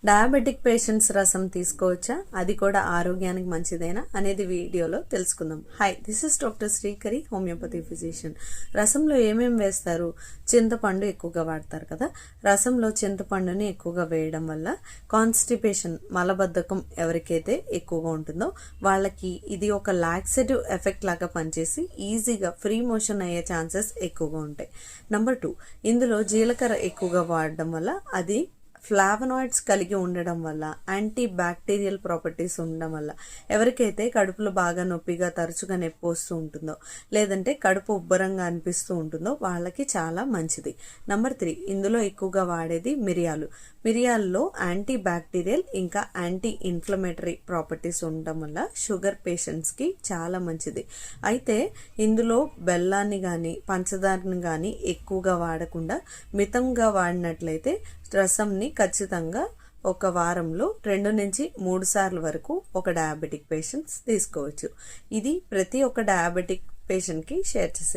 Diabetic patients రసం తీసుకోవచ్చా, అది కూడా ఆరోగ్యానికి మంచిదేనా అనేది వీడియోలో తెలుసుకుందాం. Hi, this is doctor Srikari, homeopathy physician. రసంలో ఏమేమి వేస్తారు? చింతపండు ఎక్కువగా వాడతారు కదా. రసంలో చింతపండుని ఎక్కువగా వేయడం వల్ల కాన్స్టిపేషన్, మలబద్ధకం ఎవరికైతే ఎక్కువగా ఉంటుందో వాళ్ళకి ఇది ఒక లాక్సేటివ్ ఎఫెక్ట్ లాగా పనిచేసి ఈజీగా ఫ్రీ మోషన్ అయ్యే ఛాన్సెస్ ఎక్కువగా ఉంటాయి. నెంబర్ 2, ఇందులో జీలకర్ర ఎక్కువగా వాడడం వల్ల అది ఫ్లావనాయిడ్స్ కలిగి ఉండడం వల్ల, యాంటీ బ్యాక్టీరియల్ ప్రాపర్టీస్ ఉండడం వల్ల ఎవరికైతే కడుపులో బాగా నొప్పిగా తరచుగా నొప్పి వస్తూ ఉంటుందో, లేదంటే కడుపు ఉబ్బరంగా అనిపిస్తూ ఉంటుందో వాళ్ళకి చాలా మంచిది. నెంబర్ 3, ఇందులో ఎక్కువగా వాడేది మిరియాలు. మిరియాల్లో యాంటీ బ్యాక్టీరియల్ ఇంకా యాంటీ ఇన్ఫ్లమేటరీ ప్రాపర్టీస్ ఉండడం వల్ల షుగర్ పేషెంట్స్కి చాలా మంచిది. అయితే ఇందులో బెల్లాన్ని కానీ పంచదారని కానీ ఎక్కువగా వాడకుండా మితంగా వాడినట్లయితే రసంని ఖచ్చితంగా ఒక వారంలో 2 నుంచి 3 సార్లు వరకు ఒక డయాబెటిక్ పేషెంట్స్ తీసుకోవచ్చు. ఇది ప్రతి ఒక్క డయాబెటిక్ పేషెంట్కి షేర్ చేసేయండి.